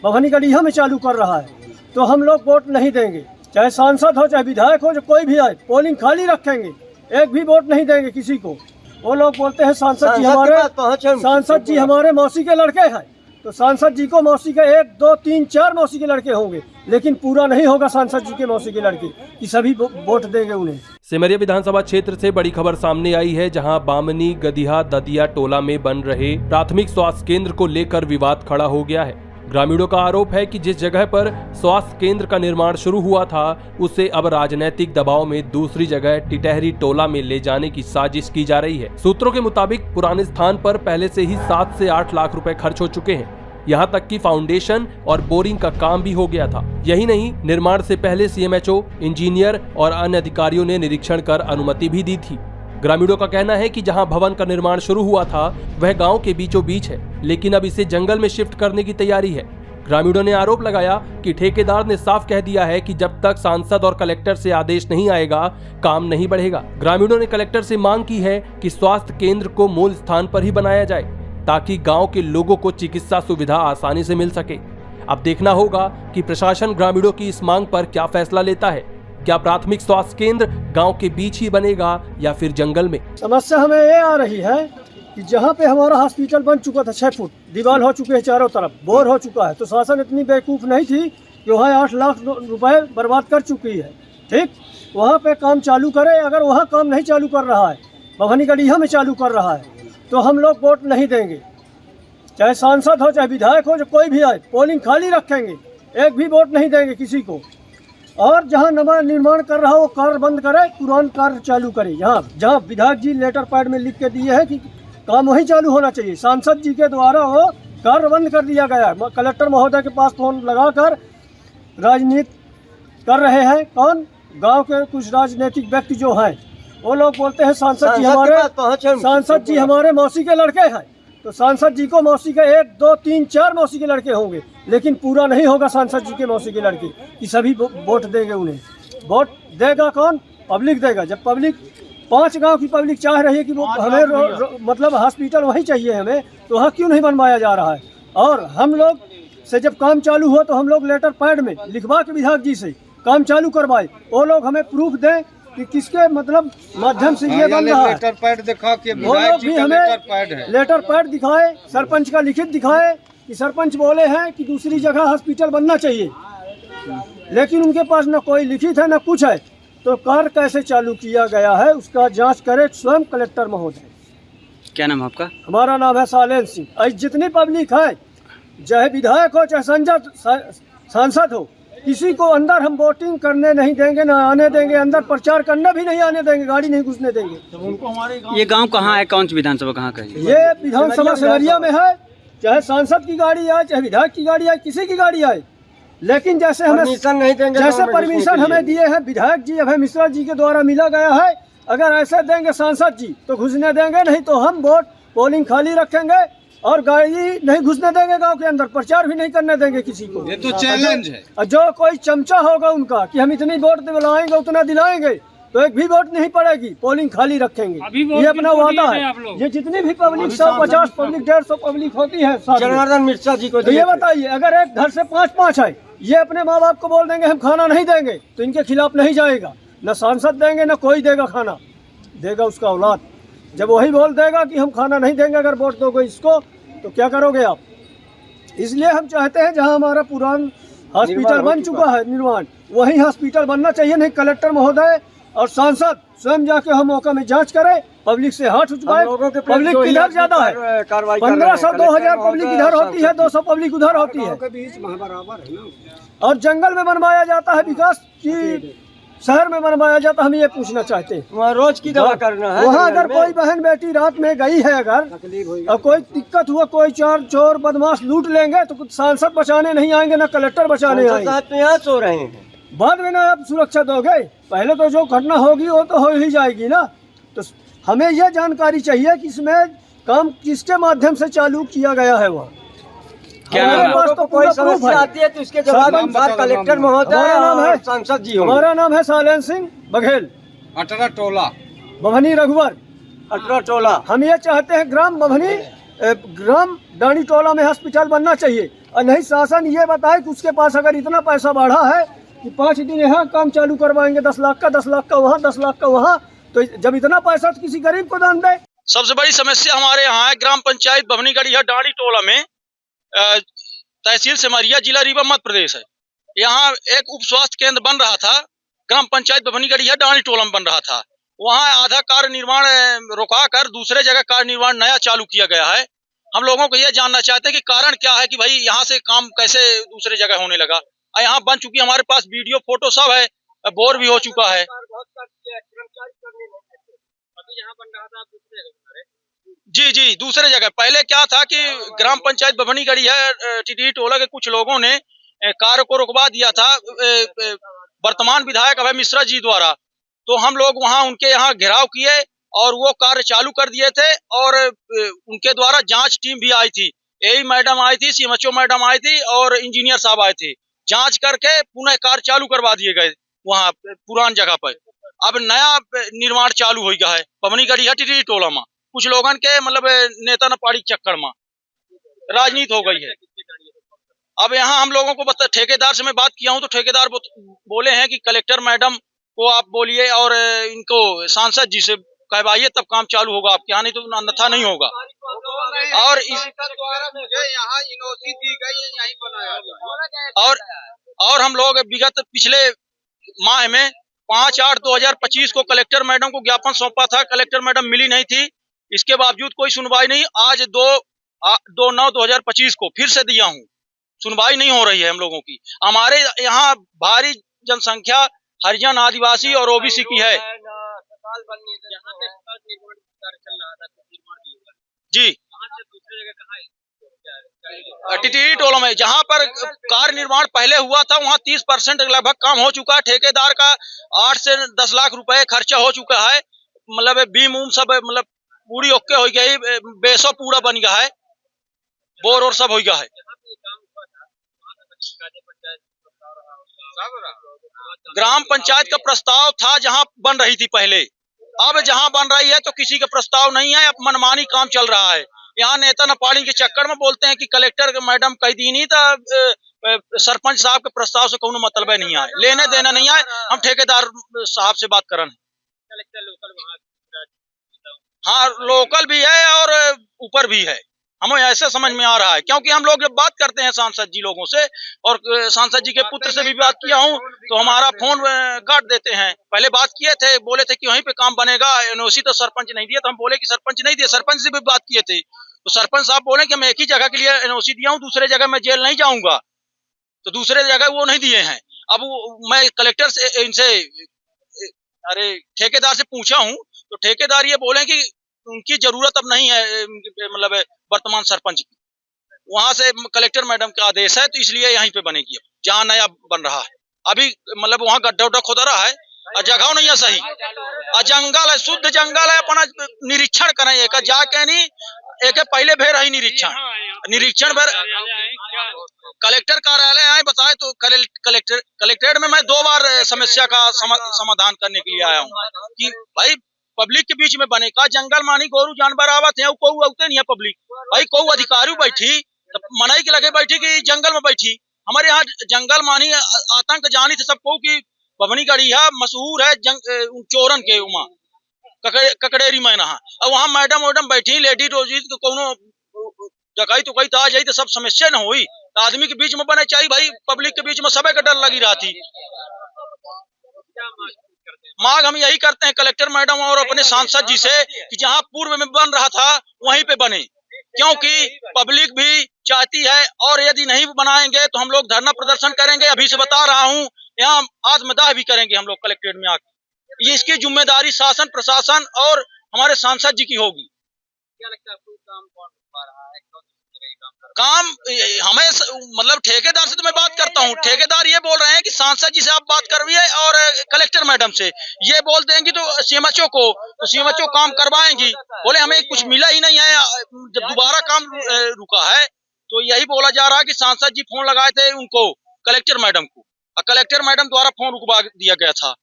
भवानी गढ़िया में चालू कर रहा है, तो हम लोग वोट नहीं देंगे। चाहे सांसद हो चाहे विधायक हो, जो कोई भी आए, पोलिंग खाली रखेंगे, एक भी वोट नहीं देंगे किसी को। वो लोग बोलते हैं सांसद जी हमारे मौसी के लड़के हैं, तो सांसद जी को मौसी के 1, 2, 3, 4 मौसी के लड़के होंगे, लेकिन पूरा नहीं होगा सांसद जी के मौसी के लड़के कि सभी वोट देंगे उन्हें। सिमरिया विधानसभा क्षेत्र से बड़ी खबर सामने आई है, जहां बामनी गदिहा ददिया टोला में बन रहे प्राथमिक स्वास्थ्य केंद्र को लेकर विवाद खड़ा हो गया है। ग्रामीणों का आरोप है कि जिस जगह पर स्वास्थ्य केंद्र का निर्माण शुरू हुआ था, उसे अब राजनीतिक दबाव में दूसरी जगह टिटहरी टोला में ले जाने की साजिश की जा रही है। सूत्रों के मुताबिक पुराने स्थान पर पहले से ही 7 से 8 लाख रुपए खर्च हो चुके हैं। यहाँ तक कि फाउंडेशन और बोरिंग का काम भी हो गया था। यही नहीं, निर्माण से पहले सीएमएचओ, इंजीनियर और अन्य अधिकारियों ने निरीक्षण कर अनुमति भी दी थी। ग्रामीणों का कहना है कि जहां भवन का निर्माण शुरू हुआ था वह गांव के बीचों बीच है, लेकिन अब इसे जंगल में शिफ्ट करने की तैयारी है। ग्रामीणों ने आरोप लगाया कि ठेकेदार ने साफ कह दिया है कि जब तक सांसद और कलेक्टर से आदेश नहीं आएगा, काम नहीं बढ़ेगा। ग्रामीणों ने कलेक्टर से मांग की है कि स्वास्थ्य केंद्र को मूल स्थान पर ही बनाया जाए, ताकि गांव के लोगों को चिकित्सा सुविधा आसानी से मिल सके। अब देखना होगा कि प्रशासन ग्रामीणों की इस मांग पर क्या फैसला लेता है। क्या प्राथमिक स्वास्थ्य केंद्र गांव के बीच ही बनेगा या फिर जंगल में? समस्या हमें ये आ रही है कि जहाँ पे हमारा हॉस्पिटल बन चुका था 6 फुट, दीवार हो चुके हैं चारों तरफ, बोर हो चुका है, तो शासन इतनी बेवकूफ़ नहीं थी कि वहाँ 8 लाख रुपए बर्बाद कर चुकी है। ठीक, वहाँ पे काम चालू करे। अगर वहाँ काम नहीं चालू कर रहा है, भवानी गढ़िया में चालू कर रहा है, तो हम लोग वोट नहीं देंगे। चाहे सांसद हो चाहे विधायक हो, जो कोई भी आए, पोलिंग खाली रखेंगे, एक भी वोट नहीं देंगे किसी को। और जहाँ नवा निर्माण कर रहा हो वो कार्य बंद करे, पुरान कार्य चालू करे। जहाँ विधायक जी लेटर पैड में लिख के दिए हैं कि काम वही चालू होना चाहिए, सांसद जी के द्वारा वो कार्य बंद कर दिया गया है। कलेक्टर महोदय के पास फोन लगाकर राजनीति कर रहे हैं। कौन? गांव के कुछ राजनीतिक व्यक्ति जो हैं, वो लोग बोलते हैं सांसद जी हमारे मौसी के लड़के हैं, तो सांसद जी को मौसी के 1, 2, 3, 4 मौसी के लड़के होंगे, लेकिन पूरा नहीं होगा सांसद जी के मौसी के लड़के कि सभी वोट देंगे उन्हें। वोट देगा कौन? पब्लिक देगा। जब पब्लिक 5 गांव की पब्लिक चाह रही है कि वो हमें मतलब हॉस्पिटल वहीं चाहिए हमें, तो वहाँ क्यों नहीं बनवाया जा रहा है? और हम लोग से जब काम चालू हो तो हम लोग लेटर पैड में लिखवा के विधायक जी से काम चालू करवाए। वो लोग हमें प्रूफ दें कि किसके मतलब माध्यम से ये बन रहा है। लेटर पैड दिखा के वो लोग भी हमें लेटर पैड दिखाए, सरपंच का लिखित दिखाए कि सरपंच बोले हैं कि दूसरी जगह हॉस्पिटल बनना चाहिए, लेकिन उनके पास न कोई लिखित है न कुछ है। तो कार्य कैसे चालू किया गया है उसका जांच करे स्वयं कलेक्टर महोदय। क्या नाम है आपका? हमारा नाम है सालेन सिंह। आज जितनी पब्लिक है, चाहे विधायक हो चाहे सांसद हो, किसी को अंदर हम वोटिंग करने नहीं देंगे, ना आने देंगे, अंदर प्रचार करने भी नहीं आने देंगे, गाड़ी नहीं घुसने देंगे। ये गांव कहाँ है? कौन सी विधानसभा कहाँ का है? ये विधानसभा सिमरिया में है। चाहे सांसद की गाड़ी आए, चाहे विधायक की गाड़ी आए, किसी की गाड़ी आए, लेकिन जैसे हमें नहीं देंगे, जैसे परमिशन हमें दिए हैं विधायक जी, अभय मिश्रा जी के द्वारा मिला गया है, अगर ऐसे देंगे सांसद जी तो घुसने देंगे, नहीं तो हम वोट पोलिंग खाली रखेंगे और गाड़ी नहीं घुसने देंगे गांव के अंदर, प्रचार भी नहीं करने देंगे किसी को। ये तो चैलेंज है। और जो कोई चमचा होगा उनका कि हम इतनी वोट दिलाएंगे उतना दिलाएंगे, तो एक भी वोट नहीं पड़ेगी, पोलिंग खाली रखेंगे। ये अपना वादा है। ये जितनी भी पब्लिक 150 पब्लिक 150 पब्लिक होती है जनार्दन मिश्रा जी को, तो ये बताइए अगर एक घर से 5-5 है, ये अपने माँ बाप को बोल देंगे हम खाना नहीं देंगे, तो इनके खिलाफ नहीं जाएगा। न सांसद देंगे न कोई देगा खाना, देगा उसका औलाद। जब वही बोल देगा कि हम खाना नहीं देंगे अगर वोट दोगे इसको, तो क्या करोगे आप? इसलिए हम चाहते हैं जहां हमारा पुरान हॉस्पिटल बन चुका है निर्माण, वही हॉस्पिटल बनना चाहिए। नहीं कलेक्टर महोदय और सांसद स्वयं जाके हम मौका में जांच करें, पब्लिक से हाथ उठवाए। पब्लिक किधर ज्यादा है? 1500-2000 पब्लिक इधर होती है, 200 पब्लिक उधर होती है, और जंगल में बनवाया जाता है विकास की शहर में बनवाया जाता। हम ये पूछना चाहते हैं, वहाँ रोज की दवा करना है। वहाँ अगर कोई बहन बेटी रात में गई है, अगर और कोई दिक्कत हुआ, कोई चोर बदमाश लूट लेंगे, तो कुछ सांसद बचाने नहीं आएंगे, ना कलेक्टर बचाने आएंगे। यहाँ सो रहे हैं, बाद में ना आप सुरक्षा दोगे। पहले तो जो घटना होगी वो तो हो ही जाएगी ना। तो हमें यह जानकारी चाहिए कि इसमें काम किसके माध्यम से चालू किया गया है। वहाँ क्या नाम पास तो कोई समस्या आती है तो इसके जवाब कलेक्टर महोदय, सांसद जी। हमारा नाम है सालेन सिंह बघेल, 18 टोला, भवनी रघुवर 18 टोला। हम ये चाहते हैं ग्राम भवनी ग्राम डाणी टोला में हॉस्पिटल बनना चाहिए। और नहीं शासन ये बताए कि उसके पास अगर इतना पैसा बढ़ा है कि 5 दिन यहाँ काम चालू करवाएंगे, 10 लाख का 10 लाख का वहाँ 10 लाख का वहाँ, तो जब इतना पैसा तो किसी गरीब को दान दे। सबसे बड़ी समस्या हमारे यहाँ है ग्राम पंचायत भवनीगढ़िया डांडी टोला में, तहसील सिमरिया, जिला रीवा, मध्य प्रदेश है। यहाँ एक उप स्वास्थ्य केंद्र बन रहा था, ग्राम पंचायत भवनीगढ़िया डांडी टोला में बन रहा था। वहाँ आधा कार्य निर्माण रुका कर दूसरे जगह कार्य निर्माण नया चालू किया गया है। हम लोगों को ये जानना चाहते हैं कि कारण क्या है कि भाई यहाँ से काम कैसे दूसरे जगह होने लगा। यहाँ बन चुकी, हमारे पास वीडियो फोटो सब है, बोर भी हो चुका है। जी दूसरे जगह। पहले क्या था कि ग्राम पंचायत भवनीगढ़िया टीटी टोला के कुछ लोगों ने कार्य को रुकवा दिया था वर्तमान विधायक अभय मिश्रा जी द्वारा। तो हम लोग वहां उनके यहाँ घेराव किए और वो कार्य चालू कर दिए थे और उनके द्वारा जांच टीम भी आई थी, एई मैडम आई थी, सीएमएचओ मैडम आई थी और इंजीनियर साहब आए थे। जांच करके पुनः कार्य चालू करवा दिए गए वहाँ पुरान जगह पर। अब नया निर्माण चालू हो गया है भवनीगढ़िया टीटी टोला में। कुछ लोगन के मतलब नेता न पाड़ी चक्कर में राजनीति हो गई है। अब यहाँ हम लोगों को ठेकेदार से मैं बात किया हूँ तो ठेकेदार बोले हैं कि कलेक्टर मैडम को आप बोलिए और इनको सांसद जी से कहवाइए, तब काम चालू होगा आपके यहाँ, नहीं तो अन्यथा नहीं होगा। और इस मुझे यहाँ यूनिवर्सिटी दी गई है, यहीं बनाया। और हम लोग विगत पिछले माह में 5/8/2025 को कलेक्टर मैडम को ज्ञापन सौंपा था, कलेक्टर मैडम मिली नहीं थी। इसके बावजूद कोई सुनवाई नहीं। आज 2/9/2025 को फिर से दिया हूँ, सुनवाई नहीं हो रही है हम लोगों की। हमारे यहाँ भारी जनसंख्या हरिजन, आदिवासी और ओबीसी की है। जी टीटी टोला में जहाँ पर कार्य निर्माण पहले हुआ था वहाँ 30% लगभग काम हो चुका है। ठेकेदार का 8 से 10 लाख रुपए खर्चा हो चुका है। मतलब बीम उम सब मतलब पूरी ओके हो गई, बेसो पूरा बन गया है, बोर और सब हो गया है। ग्राम पंचायत का प्रस्ताव था जहाँ बन रही थी पहले, अब जहाँ बन रही है तो किसी का प्रस्ताव नहीं है। अब मनमानी काम चल रहा है। यहाँ नेता नपाड़ी के चक्कर में बोलते हैं कि कलेक्टर मैडम कह दी नहीं था, सरपंच साहब के प्रस्ताव से कोनो मतलब नहीं आए, लेने देना नहीं आए। हम ठेकेदार साहब से बात करन। हाँ लोकल भी है और ऊपर भी है, हमें ऐसे समझ में आ रहा है। क्योंकि हम लोग जब बात करते हैं सांसद जी लोगों से, और सांसद जी के पुत्र से भी बात किया हूँ तो हमारा फोन काट देते हैं। पहले बात किए थे, बोले थे कि वहीं पे काम बनेगा, एनओसी तो सरपंच नहीं दिया। तो हम बोले कि सरपंच नहीं दिया, सरपंच से भी बात किए थे तो सरपंच साहब बोले कि मैं एक ही जगह के लिए एनओसी दिया हूँ, दूसरे जगह मैं जेल नहीं जाऊंगा। तो दूसरे जगह वो नहीं दिए हैं। अब मैं कलेक्टर से इनसे ठेकेदार से पूछा हूँ तो ठेकेदार ये बोले कि उनकी जरूरत अब नहीं है, मतलब वर्तमान सरपंच की, वहां से कलेक्टर मैडम का आदेश है तो इसलिए यहीं पे बनेगी। अब जहाँ नया बन रहा है अभी मतलब वहाँ गड्ढा उड्ढा खोदा रहा है और जगह नहीं है सही, और जंगल है, शुद्ध जंगल है। अपना निरीक्षण करें, एक जाके नहीं, एक पहले भेर है निरीक्षण भर कलेक्टर कार्यालय आए बताए तो कलेक्ट्रेट में मैं 2 बार समस्या का समाधान करने के लिए आया हूँ कि भाई पब्लिक के बीच में बने का जंगल मानी गोरू जानवर आवत है, कोई औते नहीं है पब्लिक। भाई कोई अधिकारी बैठी तो मनाई के लगे बैठी कि जंगल में बैठी। हमारे यहाँ जंगल मानी आतंक जानी थे सबको कि भवनीगढ़िया मशहूर है चोरन के उमा ककड़ेरी मैना। अब वहाँ मैडम बैठी लेडी रोजी तो कोनो जगह तो कहीं आ जाई तो सब समस्या न हुई। तो आदमी के बीच में बने चाहिए भाई, पब्लिक के बीच में सबे का डर लगी रहती। मांग हम यही करते हैं कलेक्टर मैडम और अपने सांसद जी से कि जहां पूर्व में बन रहा था वहीं पे बने, क्योंकि पब्लिक भी चाहती है। और यदि नहीं बनाएंगे तो हम लोग धरना प्रदर्शन करेंगे। अभी से बता रहा हूं, यहाँ आत्मदाह भी करेंगे हम लोग कलेक्ट्रेट में आकर। ये इसकी जिम्मेदारी शासन प्रशासन और हमारे सांसद जी की होगी। क्या लगता है आपको काम कौन कर रहा है? काम हमें मतलब ठेकेदार से तो मैं बात करता हूँ, ठेकेदार ये बोल रहे हैं कि सांसद जी से आप बात करवाइए और कलेक्टर मैडम से ये बोल देंगी तो सीएमएचओ को, तो सीएमएचओ काम करवाएंगी। बोले हमें कुछ मिला ही नहीं है, जब दोबारा काम रुका है तो यही बोला जा रहा है कि सांसद जी फोन लगाए थे उनको, कलेक्टर मैडम को, और कलेक्टर मैडम द्वारा फोन रुकवा दिया गया था।